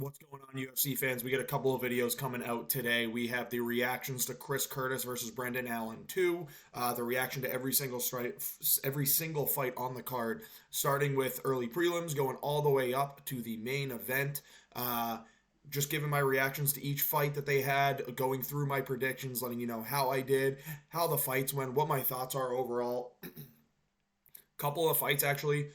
What's going on, UFC fans? We got a couple of videos coming out today. We have the reactions to Chris Curtis versus Brendan Allen 2, the reaction to every single fight on the card, starting with early prelims, going all the way up to the main event. Just giving my reactions to each fight that they had, going through my predictions, letting you know how I did, how the fights went, what my thoughts are overall. Couple of fights actually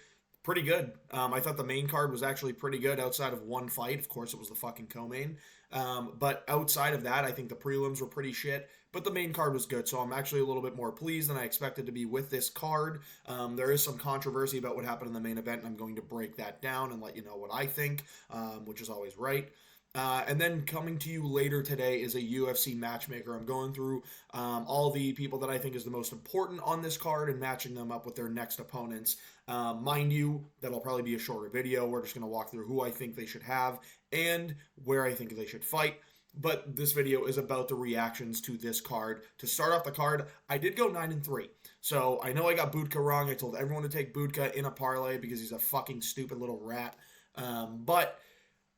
pretty good. I thought the main card was actually pretty good outside of one fight. Of course, it was the fucking co-main. But outside of that, I think the prelims were pretty shit. But the main card was good, so I'm actually a little bit more pleased than I expected to be with this card. There is some controversy about what happened in the main event, and I'm going to break that down and let you know what I think, which is always right. And then coming to you later today is a UFC matchmaker. I'm going through all the people that I think is the most important on this card and matching them up with their next opponents. Mind you, that'll probably be a shorter video. We're just going to walk through who I think they should have and where I think they should fight. But this video is about the reactions to this card. To start off the card, I did go 9-3. So I know I got Budka wrong. I told everyone to take Budka in a parlay because he's a fucking stupid little rat. But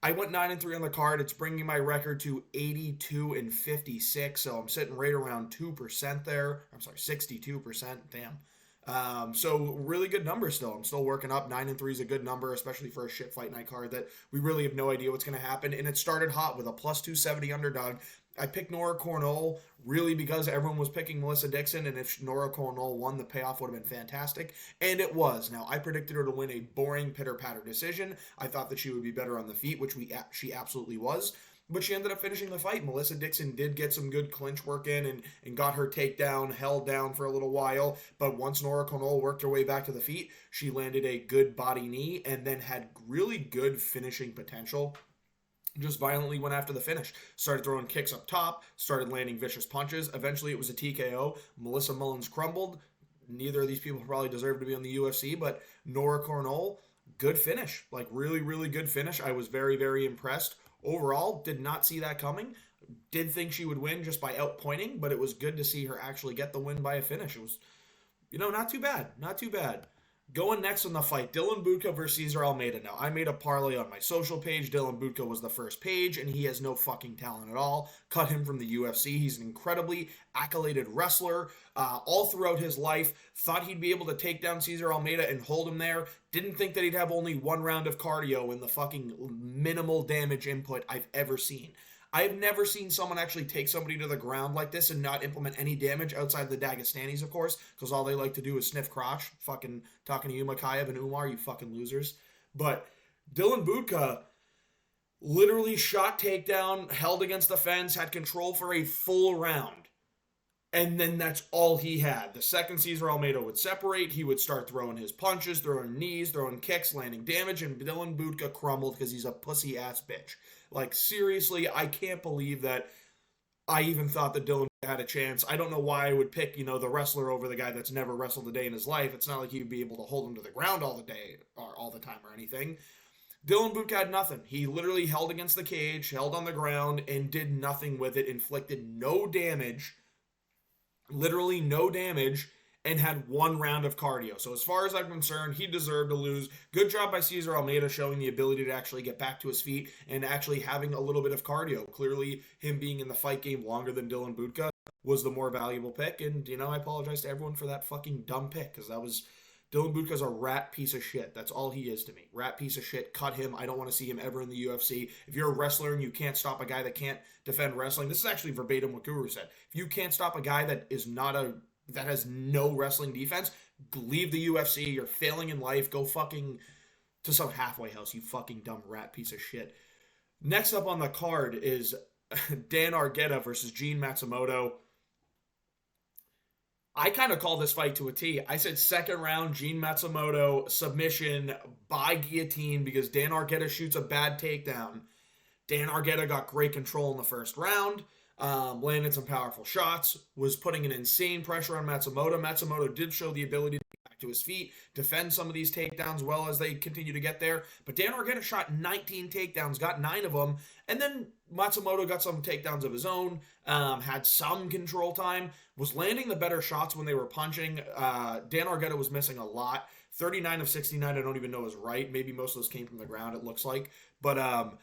I went 9-3 on the card. It's bringing my record to 82-56, so I'm sitting right around 2% there. I'm sorry, 62%. Damn. So really good number still. I'm still working up. 9-3 is a good number, especially for a shit fight night card that we really have no idea what's going to happen. And it started hot with a plus 270 underdog. I picked Nora Cornell really because everyone was picking Melissa Dixon, and if Nora Cornell won, the payoff would have been fantastic, and it was. Now, I predicted her to win a boring pitter-patter decision. I thought that she would be better on the feet, which she absolutely was, but she ended up finishing the fight. Melissa Dixon did get some good clinch work in and got her takedown, held down for a little while, but once Nora Cornell worked her way back to the feet, she landed a good body knee and then had really good finishing potential. Just violently went after the finish. Started throwing kicks up top, started landing vicious punches. Eventually, it was a TKO. Melissa Mullins crumbled. Neither of these people probably deserve to be on the UFC, but Nora Cornell, good finish. Like, really, really good finish. I was very, very impressed. Overall, did not see that coming. Did think she would win just by outpointing, but it was good to see her actually get the win by a finish. It was, not too bad. Not too bad. Going next on the fight, Dylan Budka versus Cesar Almeida. Now, I made a parlay on my social page. Dylan Budka was the first page, and he has no fucking talent at all. Cut him from the UFC. He's an incredibly accoladed wrestler. All throughout his life, thought he'd be able to take down Cesar Almeida and hold him there. Didn't think that he'd have only one round of cardio and the fucking minimal damage input I've ever seen. I've never seen someone actually take somebody to the ground like this and not implement any damage outside the Dagestanis, of course, because all they like to do is sniff crotch. Fucking talking to you, Makayev and Umar, you fucking losers. But Dylan Budka literally shot takedown, held against the fence, had control for a full round. And then that's all he had. The second Cesar Almeida would separate, he would start throwing his punches, throwing knees, throwing kicks, landing damage, and Dylan Budka crumbled because he's a pussy-ass bitch. Like, seriously, I can't believe that I even thought that Dylan had a chance. I don't know why I would pick, the wrestler over the guy that's never wrestled a day in his life. It's not like he'd be able to hold him to the ground all the day or all the time or anything. Dylan Budka had nothing. He literally held against the cage, held on the ground, and did nothing with it, inflicted no damage, literally no damage, and had one round of cardio. So as far as I'm concerned, he deserved to lose. Good job by Cesar Almeida showing the ability to actually get back to his feet and actually having a little bit of cardio. Clearly, him being in the fight game longer than Dylan Budka was the more valuable pick. And, I apologize to everyone for that fucking dumb pick because Dylan Budka's a rat piece of shit. That's all he is to me. Rat piece of shit. Cut him. I don't want to see him ever in the UFC. If you're a wrestler and you can't stop a guy that can't defend wrestling, this is actually verbatim what Guru said. If you can't stop a guy that has no wrestling defense, leave the UFC. You're failing in life. Go fucking to some halfway house, you fucking dumb rat piece of shit. Next up on the card is Dan Argueta versus Gene Matsumoto. I kind of called this fight to a T. I said second round, Gene Matsumoto, submission by guillotine because Dan Argueta shoots a bad takedown. Dan Argueta got great control in the first round, landed some powerful shots, was putting an insane pressure on Matsumoto. Matsumoto did show the ability to get back to his feet, defend some of these takedowns well as they continue to get there. But Dan Argueta shot 19 takedowns, got 9 of them, and then Matsumoto got some takedowns of his own, had some control time, was landing the better shots when they were punching. Dan Argueta was missing a lot. 39 of 69, I don't even know is right. Maybe most of those came from the ground, it looks like. But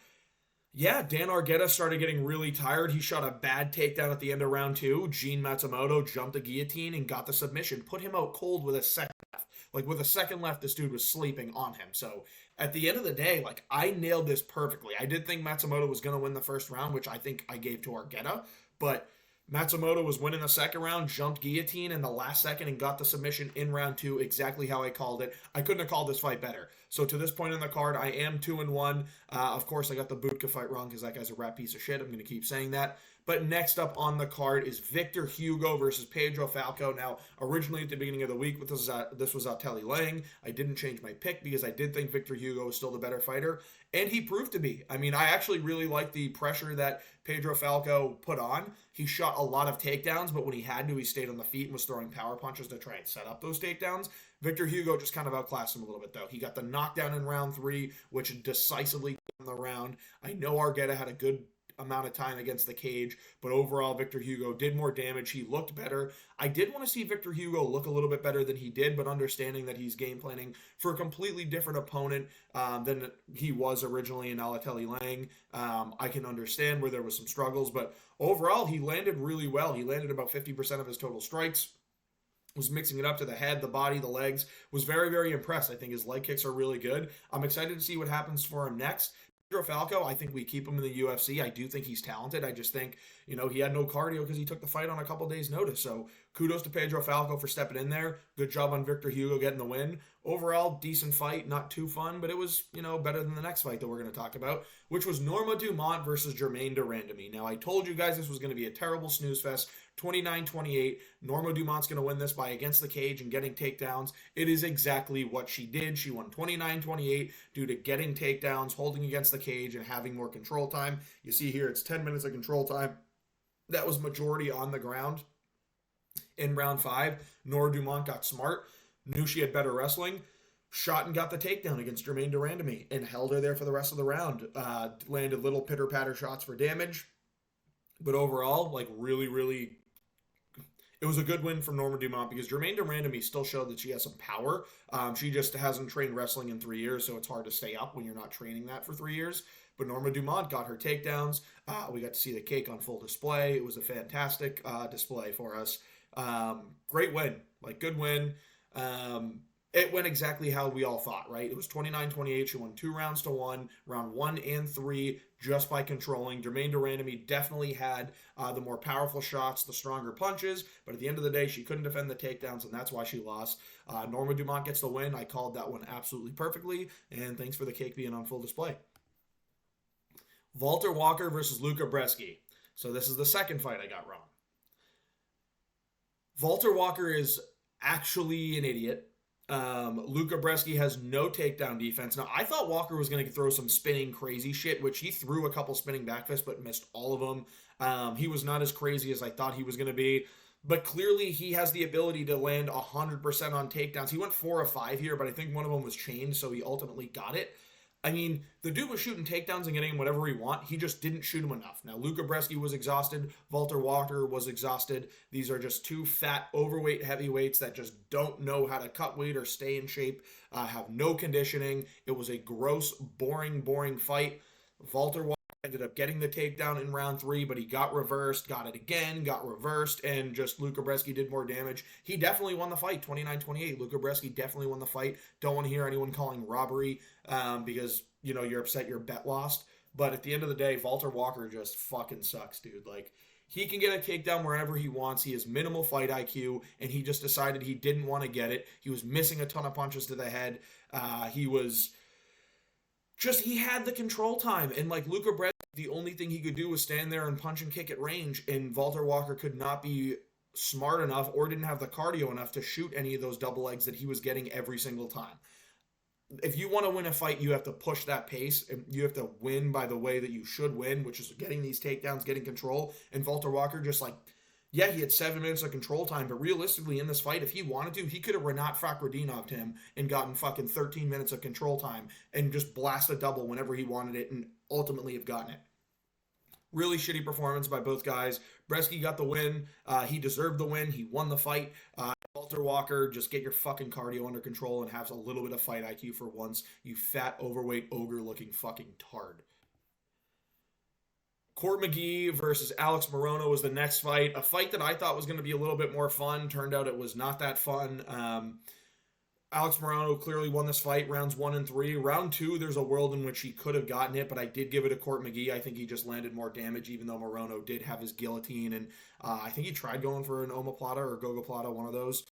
Yeah, Dan Argueta started getting really tired. He shot a bad takedown at the end of round two. Gene Matsumoto jumped the guillotine and got the submission, put him out cold with a second left. Like with a second left, this dude was sleeping on him. So at the end of the day, like I nailed this perfectly. I did think Matsumoto was going to win the first round, which I think I gave to Argueta, but Matsumoto was winning the second round, jumped guillotine in the last second, and got the submission in round two, exactly how I called it. I couldn't have called this fight better. So to this point in the card, I am 2-1. Of course, I got the Budka fight wrong because that guy's a rat piece of shit. I'm going to keep saying that. But next up on the card is Victor Hugo versus Pedro Falco. Now, originally at the beginning of the week, this was Telly Lang. I didn't change my pick because I did think Victor Hugo was still the better fighter, and he proved to be. I mean, I actually really liked the pressure that Pedro Falco put on. He shot a lot of takedowns, but when he had to, he stayed on the feet and was throwing power punches to try and set up those takedowns. Victor Hugo just kind of outclassed him a little bit, though. He got the knockdown in round three, which decisively won the round. I know Argueta had a good amount of time against the cage, but overall Victor Hugo did more damage. He looked better. I did want to see Victor Hugo look a little bit better than he did, but understanding that he's game planning for a completely different opponent than he was originally in Alatelli Lang, I can understand where there was some struggles, but overall he landed really well. He landed about 50% of his total strikes, was mixing it up to the head, the body, the legs, was very, very impressed. I think his leg kicks are really good. I'm excited to see what happens for him next. Pedro Falco, I think we keep him in the UFC. I do think he's talented. I just think, he had no cardio because he took the fight on a couple days' notice. So kudos to Pedro Falco for stepping in there. Good job on Victor Hugo getting the win. Overall, decent fight, not too fun, but it was, better than the next fight that we're going to talk about, which was Norma Dumont versus Germaine de Randamie. Now, I told you guys this was going to be a terrible snooze fest. 29-28. Norma Dumont's going to win this by against the cage and getting takedowns. It is exactly what she did. She won 29-28 due to getting takedowns, holding against the cage, and having more control time. You see here, it's 10 minutes of control time. That was majority on the ground. In round five, Norma Dumont got smart, knew she had better wrestling, shot and got the takedown against Germaine de Randamie, and held her there for the rest of the round. Landed little pitter-patter shots for damage. But overall, really, really, it was a good win from Norma Dumont because Germaine de Randamie still showed that she has some power. She just hasn't trained wrestling in 3 years, so it's hard to stay up when you're not training that for 3 years. But Norma Dumont got her takedowns. We got to see the cake on full display. It was a fantastic display for us. Great win. Good win. It went exactly how we all thought, right? It was 29-28. She won 2-1, round 1 and 3, just by controlling. Germaine de Randamie definitely had the more powerful shots, the stronger punches, but at the end of the day, she couldn't defend the takedowns, and that's why she lost. Norma Dumont gets the win. I called that one absolutely perfectly, and thanks for the cake being on full display. Walter Walker versus Luca Bresci. So this is the second fight I got wrong. Walter Walker is actually an idiot. Luca Bresci has no takedown defense. Now, I thought Walker was going to throw some spinning crazy shit, which he threw a couple spinning back fists, but missed all of them. He was not as crazy as I thought he was going to be, but clearly he has the ability to land 100% on takedowns. He went 4 of 5 here, but I think one of them was chained, so he ultimately got it. I mean, the dude was shooting takedowns and getting him whatever he want. He just didn't shoot him enough. Now, Luca Bresci was exhausted. Walter Walker was exhausted. These are just two fat, overweight heavyweights that just don't know how to cut weight or stay in shape, have no conditioning. It was a gross, boring fight. Walter Walker ended up getting the takedown in round 3, but he got reversed, got it again, got reversed, and just Luca Bresci did more damage. He definitely won the fight, 29-28. Luca Bresci definitely won the fight. Don't want to hear anyone calling robbery because, you're upset your bet lost. But at the end of the day, Walter Walker just fucking sucks, dude. He can get a takedown wherever he wants. He has minimal fight IQ, and he just decided he didn't want to get it. He was missing a ton of punches to the head. He had the control time, and Luca Bresci, the only thing he could do was stand there and punch and kick at range, and Walter Walker could not be smart enough or didn't have the cardio enough to shoot any of those double legs that he was getting every single time. If you want to win a fight, you have to push that pace, and you have to win by the way that you should win, which is getting these takedowns, getting control, and Walter Walker he had 7 minutes of control time, but realistically in this fight, if he wanted to, he could have Renat Fakhretdinov'd him and gotten fucking 13 minutes of control time and just blast a double whenever he wanted it and ultimately have gotten it. Really shitty performance by both guys. Bresci got the win. He deserved the win. He won the fight. Walter Walker, just get your fucking cardio under control and have a little bit of fight IQ for once, you fat, overweight, ogre-looking fucking tard. Court McGee versus Alex Morono was the next fight. A fight that I thought was going to be a little bit more fun. Turned out it was not that fun. Alex Morono clearly won this fight, rounds 1 and 3. Round 2, there's a world in which he could have gotten it, but I did give it to Court McGee. I think he just landed more damage, even though Morono did have his guillotine, and I think he tried going for an omoplata or gogoplata, one of those.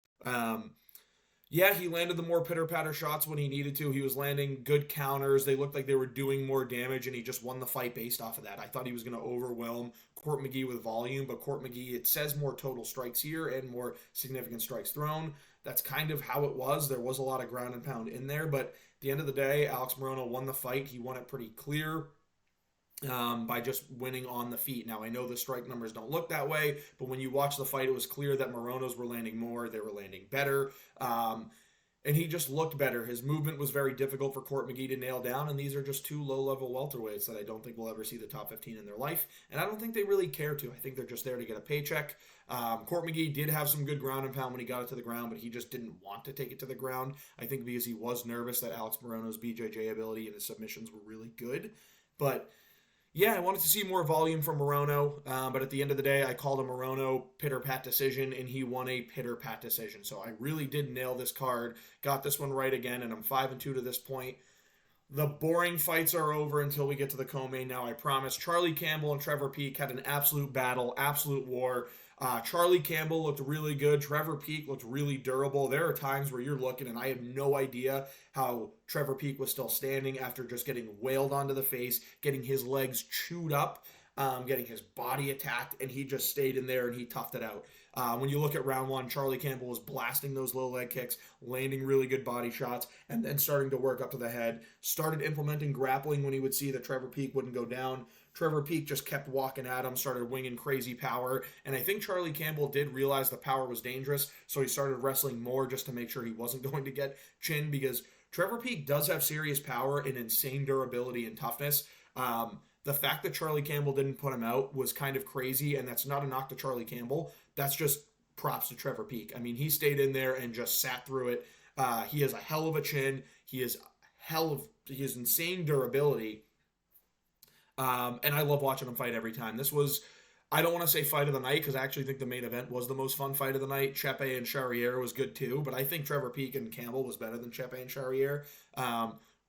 Yeah, he landed the more pitter-patter shots when he needed to. He was landing good counters. They looked like they were doing more damage, and he just won the fight based off of that. I thought he was going to overwhelm Court McGee with volume, but Court McGee, it says more total strikes here and more significant strikes thrown. That's kind of how it was. There was a lot of ground and pound in there, but at the end of the day, Alex Morono won the fight. He won it pretty clear by just winning on the feet. Now, I know the strike numbers don't look that way, but when you watch the fight, it was clear that Morono's were landing more. They were landing better. And he just looked better. His movement was very difficult for Court McGee to nail down, and these are just two low-level welterweights that I don't think will ever see the top 15 in their life, and I don't think they really care to. I think they're just there to get a paycheck. Court McGee did have some good ground and pound when he got it to the ground, but he just didn't want to take it to the ground, I think because he was nervous that Alex Morono's BJJ ability and his submissions were really good. But yeah, I wanted to see more volume from Morono, but at the end of the day, I called a Morono pitter-pat decision, and he won a pitter-pat decision. So I really did nail this card, got this one right again, and I'm 5-2 to this point. The boring fights are over until we get to the co-main now, I promise. Charlie Campbell and Trevor Peek had an absolute battle, absolute war. Charlie Campbell looked really good. Trevor Peek looked really durable. There are times where you're looking, and I have no idea how Trevor Peek was still standing after just getting wailed onto the face, getting his legs chewed up, getting his body attacked, and he just stayed in there and he toughed it out. When you look at round 1, Charlie Campbell was blasting those low leg kicks, landing really good body shots, and then starting to work up to the head. Started implementing grappling when he would see that Trevor Peek wouldn't go down. Trevor Peek just kept walking at him, started winging crazy power, and I think Charlie Campbell did realize the power was dangerous, so he started wrestling more just to make sure he wasn't going to get chinned, because Trevor Peek does have serious power and insane durability and toughness. The fact that Charlie Campbell didn't put him out was kind of crazy, and that's not a knock to Charlie Campbell. That's just props to Trevor Peek. I mean, he stayed in there and just sat through it. He has a hell of a chin. He has insane durability. And I love watching him fight every time. This was, I don't want to say fight of the night, because I actually think the main event was the most fun fight of the night. Chepe and Charriere was good too, but I think Trevor Peek and Campbell was better than Chepe and Charriere.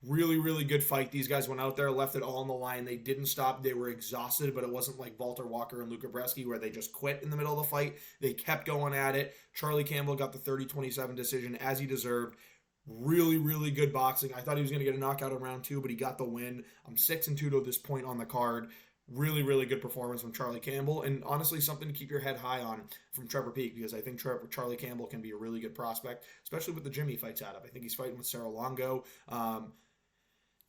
Really, really good fight. These guys went out there, left it all on the line. They didn't stop. They were exhausted, but it wasn't like Walter Walker and Luca Bresky where they just quit in the middle of the fight. They kept going at it. Charlie Campbell got the 30-27 decision as he deserved. Really, really good boxing. I thought he was going to get a knockout in round 2, but he got the win. I'm 6-2 to this point on the card. Really, really good performance from Charlie Campbell, and honestly something to keep your head high on from Trevor Peek, because I think Charlie Campbell can be a really good prospect, especially with the gym he fights out of. I think he's fighting with Cerro Longo.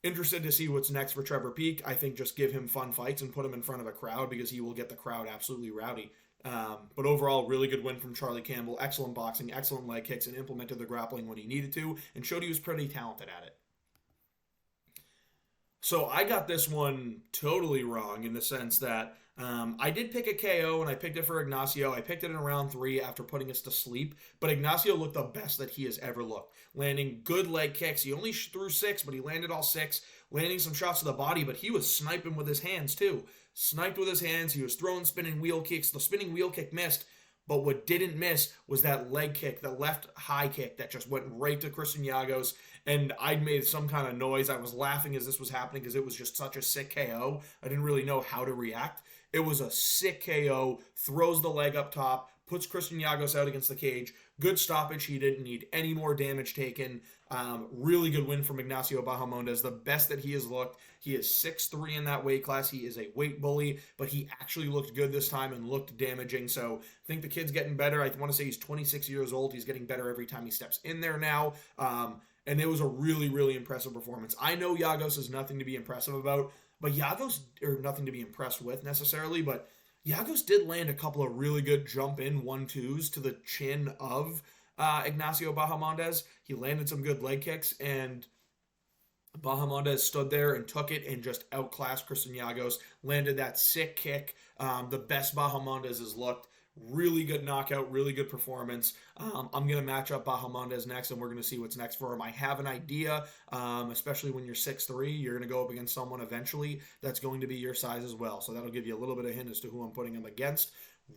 Interested to see what's next for Trevor Peek. I think just give him fun fights and put him in front of a crowd, because he will get the crowd absolutely rowdy. But overall, really good win from Charlie Campbell. Excellent boxing, excellent leg kicks, and implemented the grappling when he needed to, and showed he was pretty talented at it. So I got this one totally wrong in the sense that I did pick a KO, and I picked it for Ignacio. I picked it in round 3 after putting us to sleep, but Ignacio looked the best that he has ever looked. Landing good leg kicks. He only threw 6, but he landed all 6. Landing some shots to the body, but he was sniping with his hands too. Sniped with his hands. He was throwing spinning wheel kicks. The spinning wheel kick missed, but what didn't miss was that leg kick, the left high kick that just went right to Christian Yagos, and I made some kind of noise. I was laughing as this was happening because it was just such a sick KO. I didn't really know how to react. It was a sick KO, throws the leg up top, puts Christian Yagos out against the cage. Good stoppage. He didn't need any more damage taken. Really good win from Ignacio Bahamondes, the best that he has looked. He is 6'3" in that weight class. He is a weight bully, but he actually looked good this time and looked damaging. So I think the kid's getting better. I want to say he's 26 years old. He's getting better every time he steps in there now. And it was a really, really impressive performance. I know Yagos is nothing to be impressive about, but Yagos, or nothing to be impressed with necessarily, but Yagos did land a couple of really good jump-in 1-2s to the chin of Ignacio Bahamondes. He landed some good leg kicks, and Bahamondes stood there and took it and just outclassed Christian Yagos. Landed that sick kick, the best Bahamondes has looked. Really good knockout, really good performance. I'm going to match up Bahamondes next, and we're going to see what's next for him. I have an idea, especially when you're 6'3", you're going to go up against someone eventually that's going to be your size as well. So that'll give you a little bit of hint as to who I'm putting him against.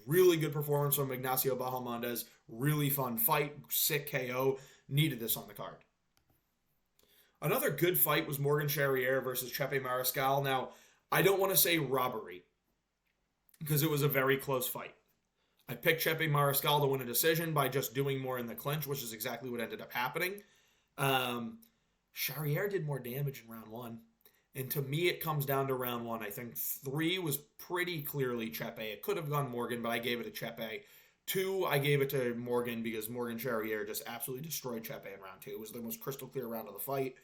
Really good performance from Ignacio Bahamondes. Really fun fight. Sick KO. Needed this on the card. Another good fight was Morgan Charrier versus Chepe Mariscal. Now, I don't want to say robbery because it was a very close fight. I picked Chepe Mariscal to win a decision by just doing more in the clinch, which is exactly what ended up happening. Charrier did more damage in round 1. And to me, it comes down to round 1. I think 3 was pretty clearly Chepe. It could have gone Morgan, but I gave it to Chepe. 2, I gave it to Morgan because Morgan Charrier just absolutely destroyed Chepe in round 2. It was the most crystal clear round of the fight.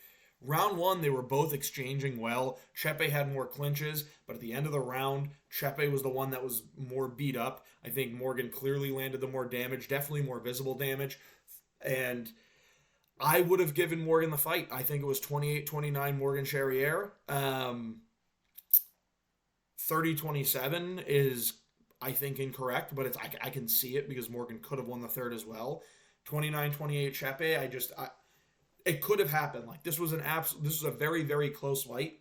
Round 1, they were both exchanging well. Chepe had more clinches, but at the end of the round, Chepe was the one that was more beat up. I think Morgan clearly landed the more damage, definitely more visible damage. And I would have given Morgan the fight. I think it was 28-29 Morgan Charrier. 30-27 is, I think, incorrect, but I can see it because Morgan could have won the third as well. 29-28 Chepe, it could have happened. Like this was a very, very close fight.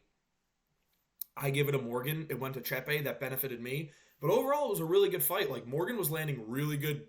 I give it to Morgan. It went to Chepe. That benefited me. But overall, it was a really good fight. Like Morgan was landing really good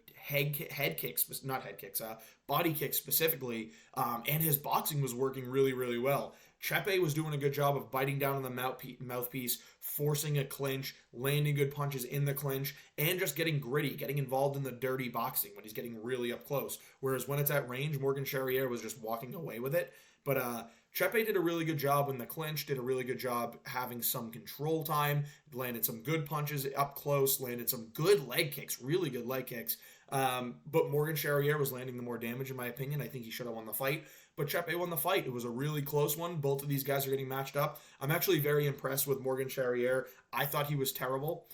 body kicks specifically, and his boxing was working really, really well. Chepe was doing a good job of biting down on the mouthpiece, forcing a clinch, landing good punches in the clinch, and just getting gritty, getting involved in the dirty boxing when he's getting really up close. Whereas when it's at range, Morgan Charrier was just walking away with it. But Chepe did a really good job in the clinch, did a really good job having some control time, landed some good punches up close, landed some good leg kicks, really good leg kicks. But Morgan Charrier was landing the more damage, in my opinion. I think he should have won the fight. But Chepe won the fight. It was a really close one. Both of these guys are getting matched up. I'm actually very impressed with Morgan Charrier. I thought he was terrible.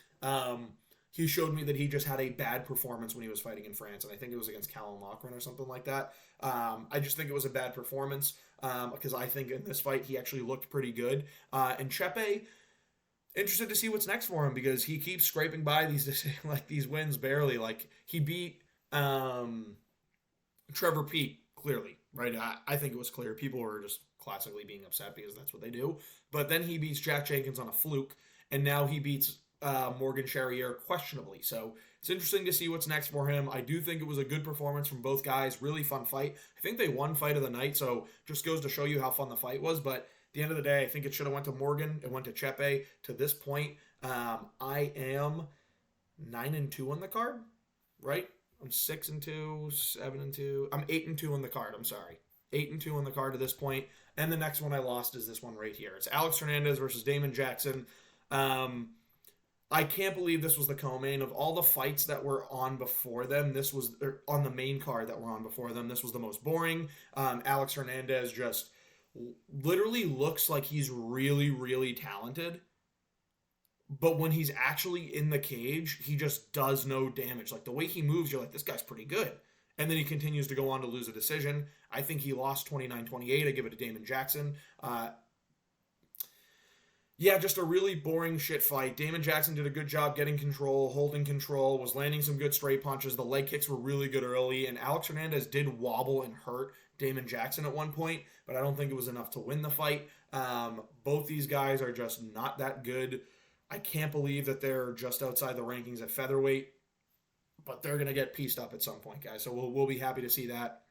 He showed me that he just had a bad performance when he was fighting in France, and I think it was against Callum Loughran or something like that. I just think it was a bad performance because I think in this fight he actually looked pretty good. And Chepe, interested to see what's next for him because he keeps scraping by these wins barely. Like he beat Trevor Peat clearly, right? I think it was clear. People were just classically being upset because that's what they do. But then he beats Jack Jenkins on a fluke, and now he beats Morgan Charrier questionably. So it's interesting to see what's next for him. I do think it was a good performance from both guys. Really fun fight. I think they won fight of the night, so just goes to show you how fun the fight was. But at the end of the day, I think it should have went to Morgan. It went to Chepe. To this point, I am 9-2 on the card, right? I'm 6-2, 7-2. I'm 8-2 on the card. I'm sorry. 8-2 on the card at this point. And the next one I lost is this one right here. It's Alex Hernandez versus Damon Jackson. I can't believe this was the co-main. Of all the fights that were on before them, this was on the main card that were on before them. This was the most boring. Alex Hernandez just literally looks like he's really, really talented. But when he's actually in the cage, he just does no damage. Like the way he moves, you're like, this guy's pretty good. And then he continues to go on to lose a decision. I think he lost 29-28. I give it to Damon Jackson. Yeah, just a really boring shit fight. Damon Jackson did a good job getting control, holding control, was landing some good straight punches. The leg kicks were really good early, and Alex Hernandez did wobble and hurt Damon Jackson at one point, but I don't think it was enough to win the fight. Both these guys are just not that good. I can't believe that they're just outside the rankings at featherweight, but they're going to get pieced up at some point, guys, so we'll be happy to see that.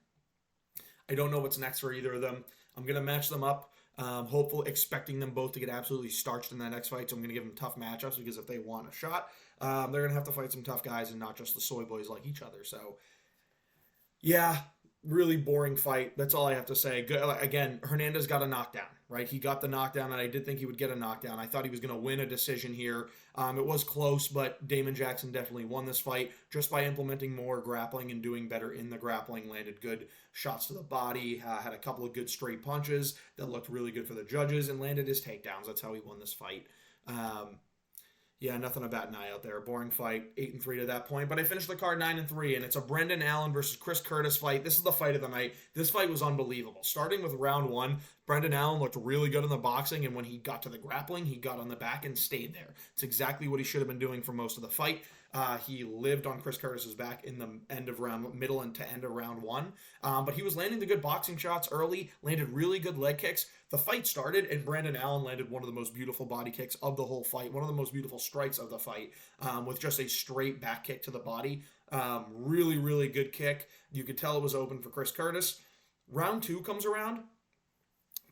I don't know what's next for either of them. I'm going to match them up. Hopefully expecting them both to get absolutely starched in that next fight. So I'm going to give them tough matchups because if they want a shot, they're going to have to fight some tough guys and not just the soy boys like each other. So yeah, really boring fight. That's all I have to say. Good. Again, Hernandez got a knockdown, right? He got the knockdown, and I did think he would get a knockdown. I thought he was going to win a decision here. It was close, but Damon Jackson definitely won this fight just by implementing more grappling and doing better in the grappling. Landed good shots to the body, had a couple of good straight punches that looked really good for the judges, and landed his takedowns. That's how he won this fight. Yeah, nothing to bat an eye out there. Boring fight, 8-3 to that point. But I finished the card 9-3, and it's a Brendan Allen versus Chris Curtis fight. This is the fight of the night. This fight was unbelievable. Starting with round 1, Brendan Allen looked really good in the boxing, and when he got to the grappling, he got on the back and stayed there. It's exactly what he should have been doing for most of the fight. He lived on Chris Curtis's back in the middle and to end of round one. But he was landing the good boxing shots early, landed really good leg kicks. The fight started, and Brandon Allen landed one of the most beautiful body kicks of the whole fight, one of the most beautiful strikes of the fight, with just a straight back kick to the body. Really, really good kick. You could tell it was open for Chris Curtis. Round two comes around.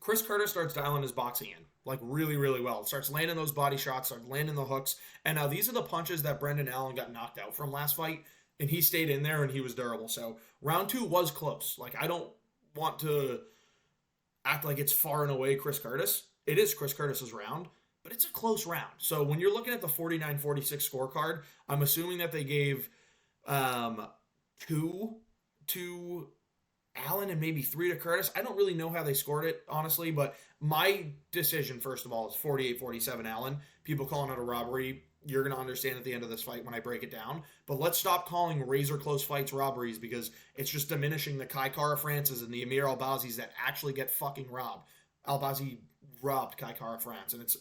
Chris Curtis starts dialing his boxing in, like really, really well. Starts landing those body shots, starts landing the hooks. And now these are the punches that Brendan Allen got knocked out from last fight, and he stayed in there and he was durable. So round two was close. Like, I don't want to act like it's far and away Chris Curtis. It is Chris Curtis's round, but it's a close round. So when you're looking at the 49-46 scorecard, I'm assuming that they gave 2 to Allen and maybe 3 to Curtis. I don't really know how they scored it, honestly, but my decision, first of all, is 48-47 Allen. People calling it a robbery. You're going to understand at the end of this fight when I break it down. But let's stop calling razor-close fights robberies, because it's just diminishing the Kai Kara-Francis and the Amir Albazis that actually get fucking robbed. Albazi robbed Kai Kara-France, and it's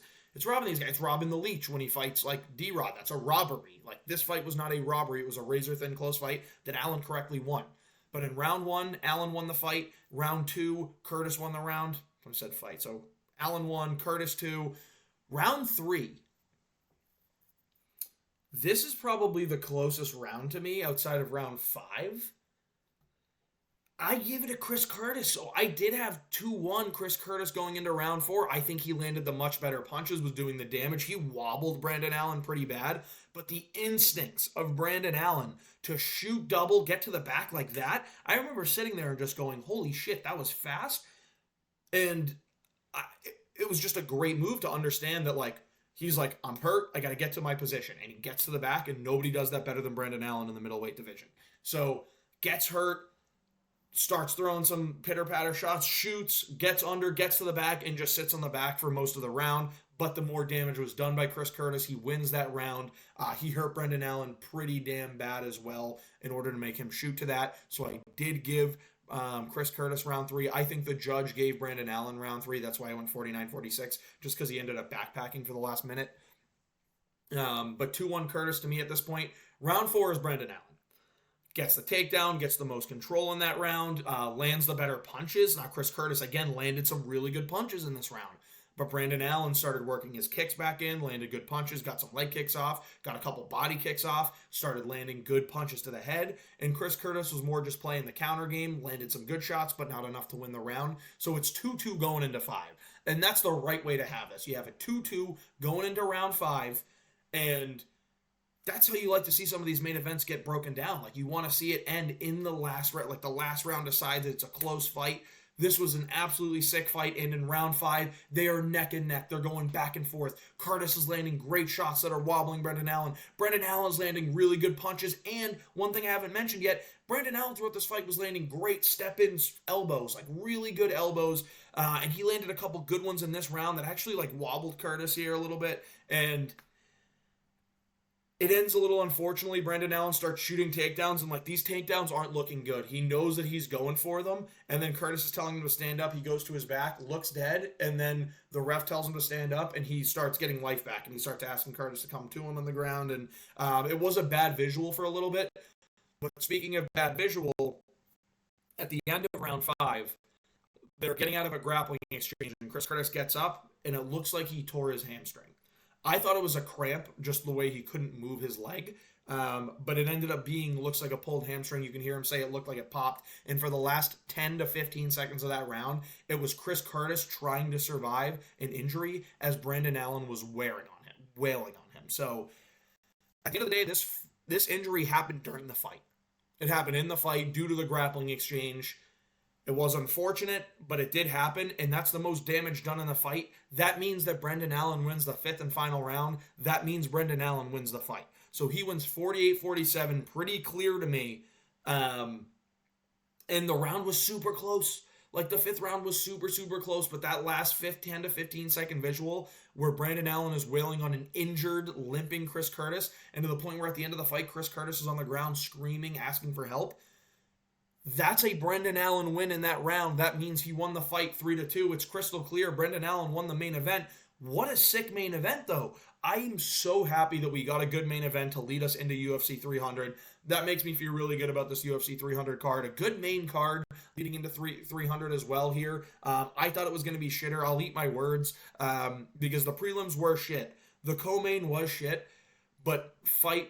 robbing these guys. It's robbing the Leech when he fights like D-Rod. That's a robbery. Like, this fight was not a robbery. It was a razor-thin close fight that Allen correctly won. But in round one, Allen won the fight. Round two, Curtis won the round. I said fight. So Allen won, Curtis 2. Round 3. This is probably the closest round to me outside of round 5. I give it to Chris Curtis. So I did have 2-1 Chris Curtis going into round 4. I think he landed the much better punches, was doing the damage. He wobbled Brandon Allen pretty bad. But the instincts of Brandon Allen to shoot double, get to the back like that, I remember sitting there and just going, holy shit, that was fast. And it was just a great move to understand that, like, he's like, I'm hurt, I got to get to my position. And he gets to the back, and nobody does that better than Brandon Allen in the middleweight division. So, gets hurt, starts throwing some pitter-patter shots, shoots, gets under, gets to the back, and just sits on the back for most of the round. But the more damage was done by Chris Curtis. He wins that round. He hurt Brendan Allen pretty damn bad as well in order to make him shoot to that. So I did give Chris Curtis round 3. I think the judge gave Brandon Allen round 3. That's why I went 49-46, just because he ended up backpacking for the last minute. But 2-1 Curtis to me at this point. Round 4 is Brandon Allen. Gets the takedown, gets the most control in that round, lands the better punches. Now, Chris Curtis, again, landed some really good punches in this round. But Brandon Allen started working his kicks back in, landed good punches, got some leg kicks off, got a couple body kicks off, started landing good punches to the head. And Chris Curtis was more just playing the counter game, landed some good shots, but not enough to win the round. So it's 2-2 going into 5. And that's the right way to have this. You have a 2-2 going into round 5, and that's how you like to see some of these main events get broken down. Like, you want to see it end in the last round. Like, the last round decides that it's a close fight. This was an absolutely sick fight, and in round 5, they are neck and neck. They're going back and forth. Curtis is landing great shots that are wobbling Brendan Allen. Brendan Allen's landing really good punches, and one thing I haven't mentioned yet, Brendan Allen throughout this fight was landing great step-in elbows, like really good elbows, and he landed a couple good ones in this round that actually like wobbled Curtis here a little bit, and it ends a little unfortunately. Brendan Allen starts shooting takedowns, and like, these takedowns aren't looking good. He knows that he's going for them, and then Curtis is telling him to stand up. He goes to his back, looks dead, and then the ref tells him to stand up, and he starts getting life back, and he starts asking Curtis to come to him on the ground, and it was a bad visual for a little bit. But speaking of bad visual, at the end of round 5, they're getting out of a grappling exchange, and Chris Curtis gets up, and it looks like he tore his hamstring. I thought it was a cramp, just the way he couldn't move his leg. But it ended up being, looks like a pulled hamstring. You can hear him say it looked like it popped. And for the last 10 to 15 seconds of that round, it was Chris Curtis trying to survive an injury as Brandon Allen was wailing on him. So at the end of the day, this injury happened during the fight. It happened in the fight due to the grappling exchange. It was unfortunate, but it did happen, and that's the most damage done in the fight. That means that Brendan Allen wins the 5th and final round. That means Brendan Allen wins the fight. So he wins 48-47, pretty clear to me. And the round was super close. Like, the 5th round was super, super close, but that last 10 to 15 second visual where Brandon Allen is wailing on an injured, limping Chris Curtis, and to the point where at the end of the fight, Chris Curtis is on the ground screaming, asking for help. That's a Brendan Allen win in that round. That means he won the fight 3-2. It's crystal clear. Brendan Allen won the main event. What a sick main event, though. I'm so happy that we got a good main event to lead us into UFC 300. That makes me feel really good about this UFC 300 card. A good main card leading into 300 as well here. I thought it was going to be shitter. I'll eat my words because the prelims were shit. The co-main was shit. But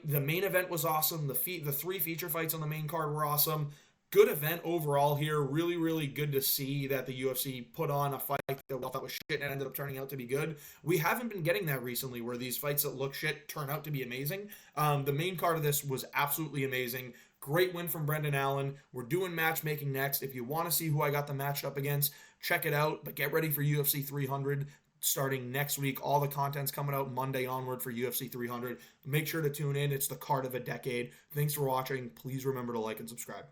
the main event was awesome. The three feature fights on the main card were awesome. Good event overall here. Really, really good to see that the UFC put on a fight that we thought was shit and ended up turning out to be good. We haven't been getting that recently, where these fights that look shit turn out to be amazing. The main card of this was absolutely amazing. Great win from Brendan Allen. We're doing matchmaking next. If you want to see who I got them matched up against, check it out. But get ready for UFC 300 starting next week. All the content's coming out Monday onward for UFC 300. Make sure to tune in. It's the card of a decade. Thanks for watching. Please remember to like and subscribe.